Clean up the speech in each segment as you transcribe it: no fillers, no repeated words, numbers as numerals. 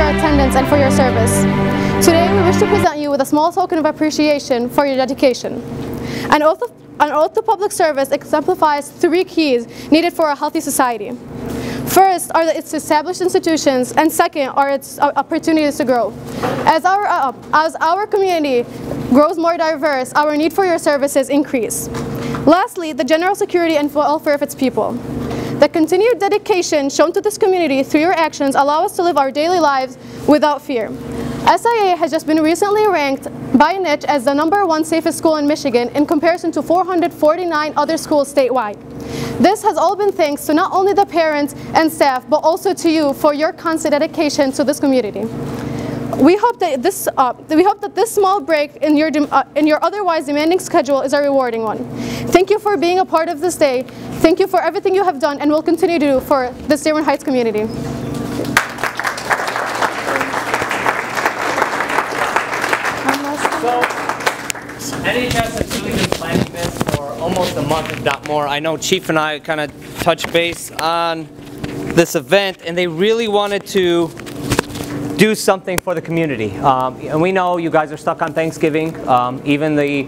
your attendance and for your service. Today, we wish to present you with a small token of appreciation for your dedication. An oath to public service exemplifies 3 keys needed for a healthy society. First are its established institutions, and second are its opportunities to grow. As our community grows more diverse, our need for your services increase. Lastly, the general security and welfare of its people. The continued dedication shown to this community through your actions allow us to live our daily lives without fear. SIA has just been recently ranked by Niche as the #1 safest school in Michigan in comparison to 449 other schools statewide. This has all been thanks to not only the parents and staff, but also to you for your constant dedication to this community. We hope that this small break in your otherwise demanding schedule is a rewarding one. Thank you for being a part of this day. Thank you for everything you have done and will continue to do for the Dearborn Heights community. So, NHS has really been planning this for almost a month, if not more. I know Chief and I kind of touched base on this event, and they really wanted to do something for the community. And we know you guys are stuck on Thanksgiving. Even the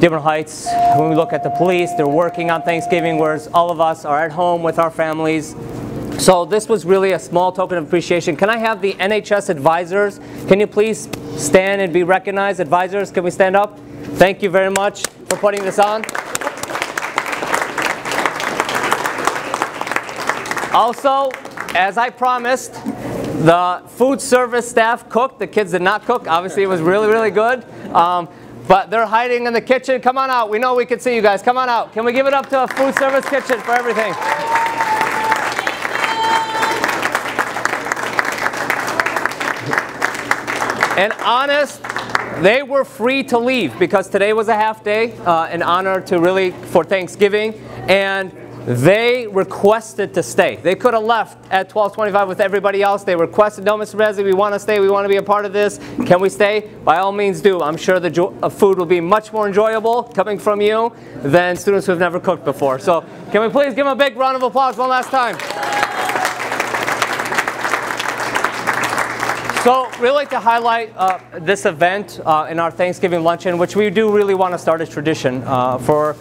Dearborn Heights, when we look at the police, they're working on Thanksgiving, whereas all of us are at home with our families. So this was really a small token of appreciation. Can I have the NHS advisors? Can you please stand and be recognized? Advisors, can we stand up? Thank you very much for putting this on. Also, as I promised, the food service staff cooked. The kids did not cook. Obviously, it was really, really good. But they're hiding in the kitchen. Come on out. We know we can see you guys. Come on out. Can we give it up to a food service kitchen for everything? And honest, they were free to leave because today was a half day in honor to really for Thanksgiving, and they requested to stay. They could have left at 12:25 with everybody else. They requested, no, Mr. Bazzi, we want to stay. We want to be a part of this. Can we stay? By all means do. I'm sure the food will be much more enjoyable coming from you than students who have never cooked before. So can we please give them a big round of applause one last time? So really to highlight this event in our Thanksgiving Luncheon, which we do really want to start a tradition for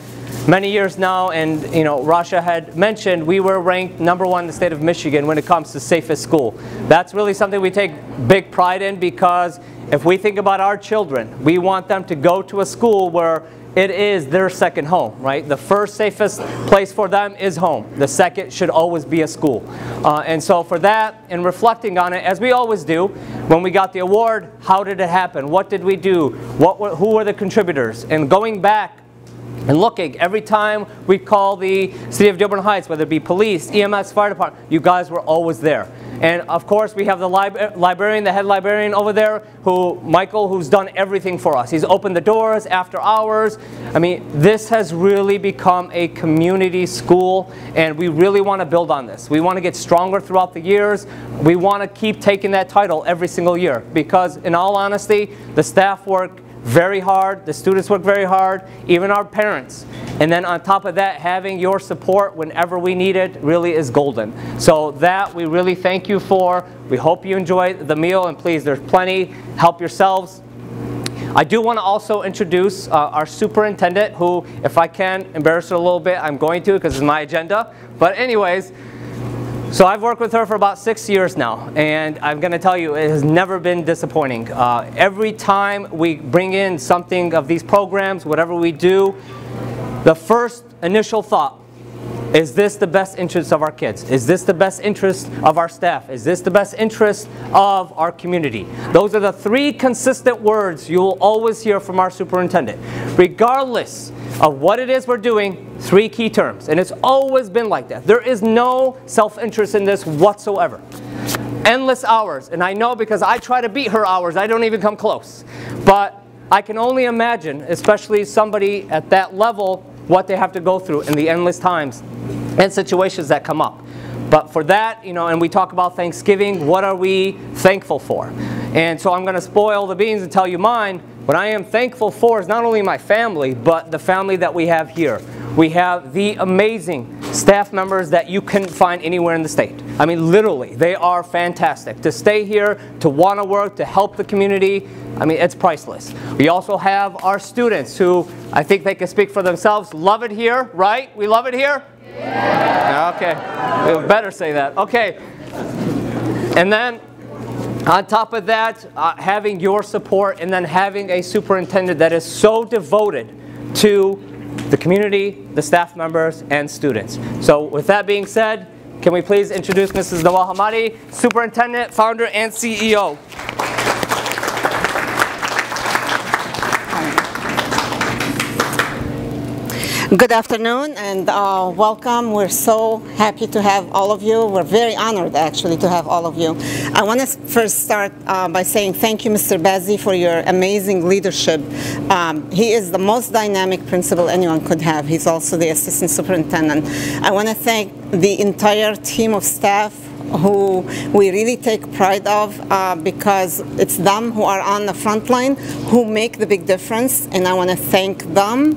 many years now, and you know, Rasha had mentioned we were ranked #1 in the state of Michigan when it comes to safest school. That's really something we take big pride in, because if we think about our children, we want them to go to a school where it is their second home, right? The first safest place for them is home. The second should always be a school. And so for that, and reflecting on it, as we always do, when we got the award, how did it happen? What did we do? Who were the contributors? And going back and looking, every time we call the City of Dearborn Heights, whether it be police, EMS, fire department, you guys were always there. And of course, we have the librarian, the head librarian over there, Michael, who's done everything for us. He's opened the doors after hours. I mean, this has really become a community school, and we really want to build on this. We want to get stronger throughout the years. We want to keep taking that title every single year, because in all honesty, the staff work very hard, the students work very hard, even our parents. And then on top of that, having your support whenever we need it really is golden. So that we really thank you for. We hope you enjoy the meal, and please, there's plenty. Help yourselves. I do want to also introduce our superintendent, who, if I can embarrass her a little bit, I'm going to, because it's my agenda. But anyways, so I've worked with her for about 6 years now, and I'm going to tell you, it has never been disappointing. Every time we bring in something of these programs, whatever we do, the first initial thought, is this the best interest of our kids? Is this the best interest of our staff? Is this the best interest of our community? Those are the 3 consistent words you will always hear from our superintendent. Regardless of what it is we're doing, 3 key terms. And it's always been like that. There is no self-interest in this whatsoever. Endless hours. And I know, because I try to beat her hours, I don't even come close. But I can only imagine, especially somebody at that level, what they have to go through in the endless times and situations that come up. But for that, you know, and we talk about Thanksgiving, what are we thankful for? And so I'm going to spoil the beans and tell you mine. What I am thankful for is not only my family, but the family that we have here. We have the amazing staff members that you couldn't find anywhere in the state. I mean, literally, they are fantastic. To stay here, to want to work, to help the community, I mean, it's priceless. We also have our students who, I think they can speak for themselves, love it here, right? We love it here? Yeah. Okay, we better say that. Okay, and then on top of that, having your support and then having a superintendent that is so devoted to the community, the staff members, and students. So with that being said, can we please introduce Mrs. Nawal Hamadeh, Superintendent, Founder, and CEO. Good afternoon and welcome. We're so happy to have all of you. We're very honored actually to have all of you. I want to first start by saying thank you, Mr. Bazzi, for your amazing leadership. He is the most dynamic principal anyone could have. He's also the assistant superintendent. I want to thank the entire team of staff who we really take pride of because it's them who are on the front line who make the big difference, and I want to thank them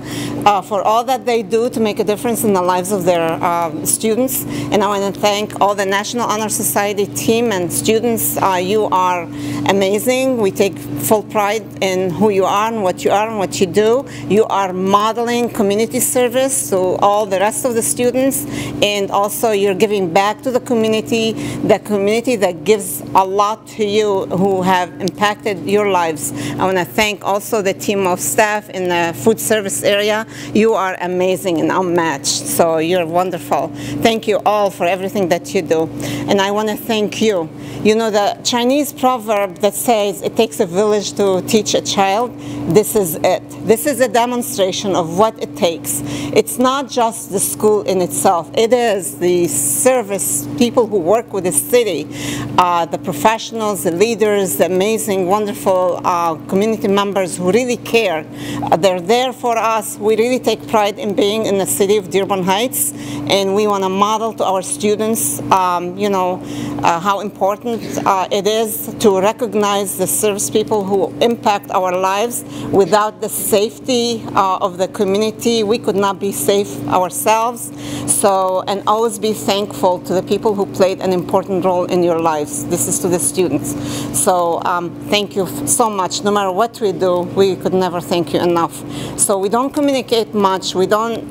for all that they do to make a difference in the lives of their students. And I want to thank all the National Honor Society team and students. You are amazing. We take full pride in who you are and what you do. You are modeling community service to all the rest of the students, and also you're giving back to the community that gives a lot to you, who have impacted your lives. I want to thank also the team of staff in the food service area. You are amazing and unmatched, so you're wonderful. Thank you all for everything that you do. And I want to thank you. You know the Chinese proverb that says it takes a village to teach a child? This is it. This is a demonstration of what it takes. It's not just the school in itself. It is the service people who work with the city, the professionals, the leaders, the amazing, wonderful community members who really care. They're there for us. We really take pride in being in the city of Dearborn Heights, and we want to model to our students, you know, how important it is to recognize the service people who impact our lives. Without the safety of the community, we could not be safe ourselves. So, and always be thankful to the people who played an important role in your lives. This is to the students. So thank you so much. No matter what we do, we could never thank you enough. So we don't communicate much. We don't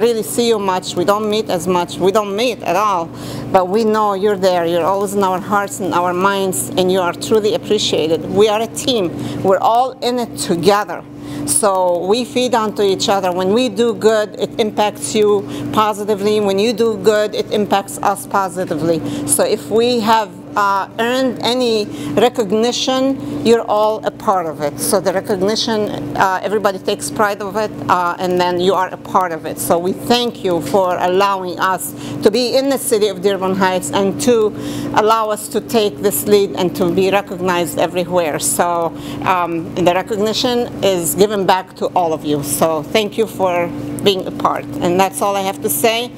really see you much. We don't meet as much. We don't meet at all. But we know you're there. You're always in our hearts and our minds, and you are truly appreciated. We are a team. We're all in it together. So we feed onto each other. When we do good, it impacts you positively. When you do good, it impacts us positively. So if we have earned any recognition, you're all a part of it. So the recognition, everybody takes pride of it, and then you are a part of it. So we thank you for allowing us to be in the city of Dearborn Heights and to allow us to take this lead and to be recognized everywhere. So the recognition is given back to all of you. So thank you for being a part. And that's all I have to say.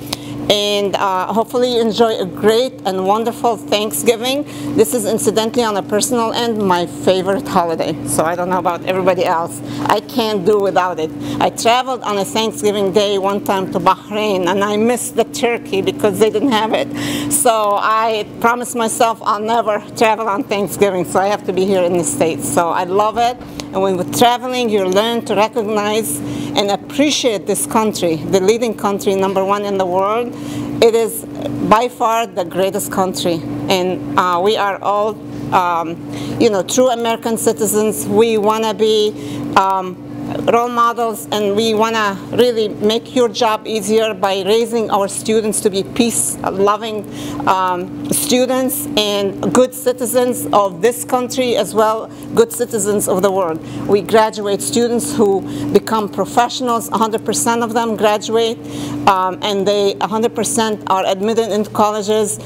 And hopefully you enjoy a great and wonderful Thanksgiving. This is incidentally, on a personal end, my favorite holiday. So I don't know about everybody else. I can't do without it. I traveled on a Thanksgiving day one time to Bahrain, and I missed the turkey because they didn't have it. So I promised myself I'll never travel on Thanksgiving, so I have to be here in the States. So I love it. And when we're traveling, you learn to recognize and appreciate this country, the leading country, #1 in the world. It is by far the greatest country, and we are all, you know, true American citizens. We want to be role models, and we want to really make your job easier by raising our students to be peace-loving students and good citizens of this country, as well good citizens of the world. We graduate students who become professionals. 100% of them graduate, and they 100% are admitted into colleges.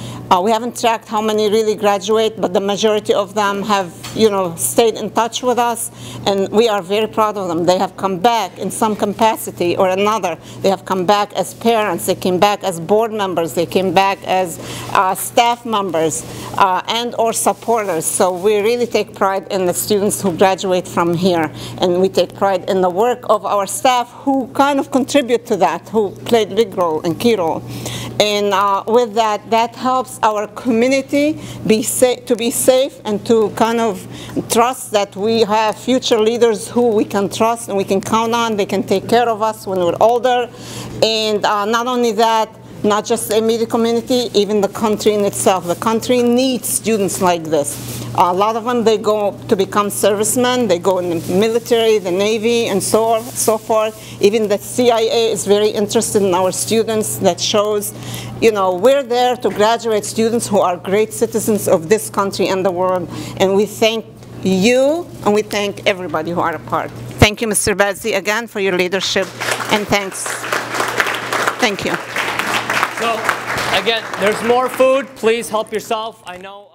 We haven't tracked how many really graduate, but the majority of them have, you know, stayed in touch with us, and we are very proud of them. They have come back in some capacity or another. They have come back as parents. They came back as board members. They came back as staff members and or supporters. So we really take pride in the students who graduate from here, and we take pride in the work of our staff who kind of contribute to that, who played a big role and key role. And with that, that helps our community to be safe and to kind of trust that we have future leaders who we can trust and we can count on. They can take care of us when we're older. And not only that, not just the immediate community, even the country in itself. The country needs students like this. A lot of them, they go to become servicemen. They go in the military, the Navy, and so forth. Even the CIA is very interested in our students. That shows, you know, we're there to graduate students who are great citizens of this country and the world. And we thank you, and we thank everybody who are a part. Thank you, Mr. Bazzi, again, for your leadership, and thanks. Thank you. So, again, there's more food. Please help yourself. I know.